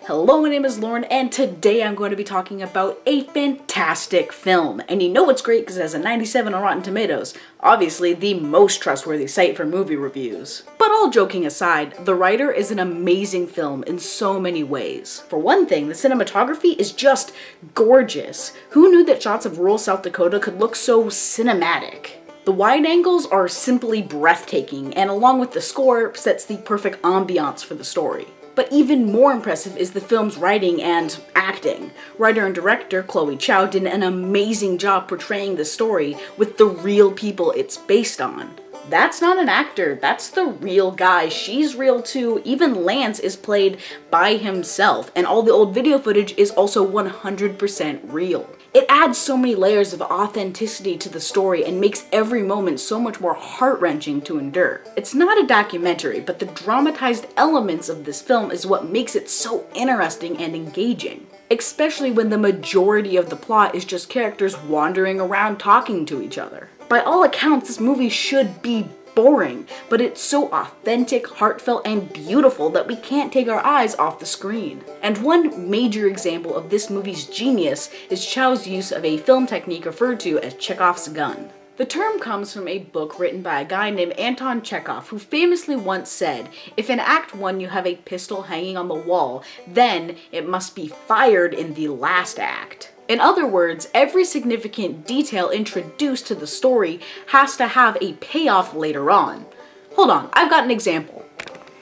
Hello, my name is Lauren, and today I'm going to be talking about a fantastic film. And you know it's great because it has a 97 on Rotten Tomatoes, obviously the most trustworthy site for movie reviews. But all joking aside, The Writer is an amazing film in so many ways. For one thing, the cinematography is just gorgeous. Who knew that shots of rural South Dakota could look so cinematic? The wide angles are simply breathtaking, and along with the score, sets the perfect ambiance for the story. But even more impressive is the film's writing and acting. Writer and director Chloe Zhao did an amazing job portraying the story with the real people it's based on. That's not an actor, that's the real guy. She's real too. Even Lance is played by himself, and all the old video footage is also 100% real. It adds so many layers of authenticity to the story and makes every moment so much more heart-wrenching to endure. It's not a documentary, but the dramatized elements of this film is what makes it so interesting and engaging. Especially when the majority of the plot is just characters wandering around talking to each other. By all accounts, this movie should be boring, but it's so authentic, heartfelt, and beautiful that we can't take our eyes off the screen. And one major example of this movie's genius is Zhao's use of a film technique referred to as Chekhov's gun. The term comes from a book written by a guy named Anton Chekhov, who famously once said, "If in Act 1 you have a pistol hanging on the wall, then it must be fired in the last act." In other words, every significant detail introduced to the story has to have a payoff later on. Hold on, I've got an example.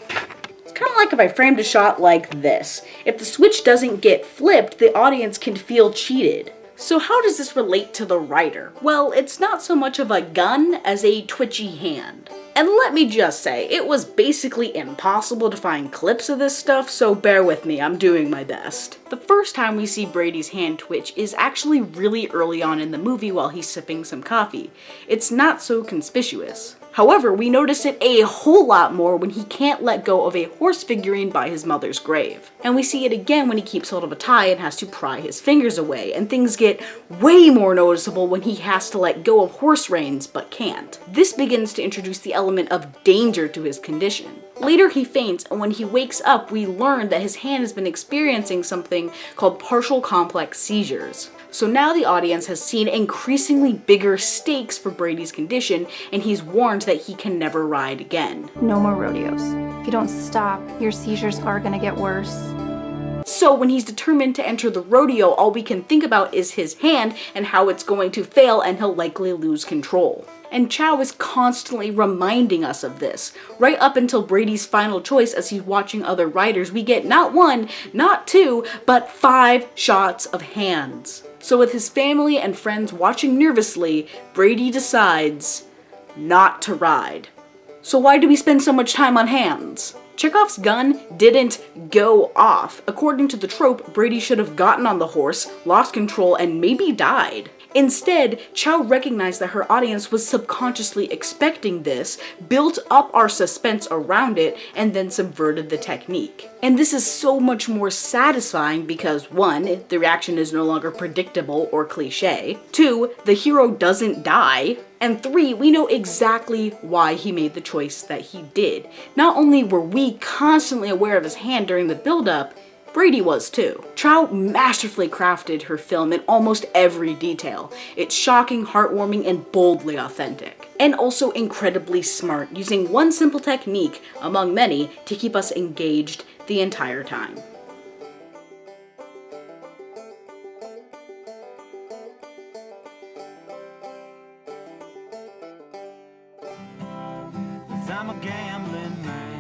It's kind of like if I framed a shot like this. If the switch doesn't get flipped, the audience can feel cheated. So how does this relate to The Writer? Well, it's not so much of a gun as a twitchy hand. And let me just say, it was basically impossible to find clips of this stuff, so bear with me, I'm doing my best. The first time we see Brady's hand twitch is actually really early on in the movie while he's sipping some coffee. It's not so conspicuous. However, we notice it a whole lot more when he can't let go of a horse figurine by his mother's grave. And we see it again when he keeps hold of a tie and has to pry his fingers away, and things get way more noticeable when he has to let go of horse reins but can't. This begins to introduce the element of danger to his condition. Later he faints, and when he wakes up we learn that his hand has been experiencing something called partial complex seizures. So now the audience has seen increasingly bigger stakes for Brady's condition, and he's warned that he can never ride again. No more rodeos. If you don't stop, your seizures are gonna get worse. So when he's determined to enter the rodeo, all we can think about is his hand and how it's going to fail and he'll likely lose control. And Zhao is constantly reminding us of this. Right up until Brady's final choice as he's watching other riders, we get not one, not two, but 5 shots of hands. So with his family and friends watching nervously, Brady decides not to ride. So why do we spend so much time on hands? Chekhov's gun didn't go off. According to the trope, Brady should have gotten on the horse, lost control, and maybe died. Instead, Zhao recognized that her audience was subconsciously expecting this, built up our suspense around it, and then subverted the technique. And this is so much more satisfying because 1, the reaction is no longer predictable or cliche, 2, the hero doesn't die, and 3, we know exactly why he made the choice that he did. Not only were we constantly aware of his hand during the build-up, Brady was too. Zhao masterfully crafted her film in almost every detail. It's shocking, heartwarming, and boldly authentic. And also incredibly smart, using one simple technique, among many, to keep us engaged the entire time. I'm a gambling man.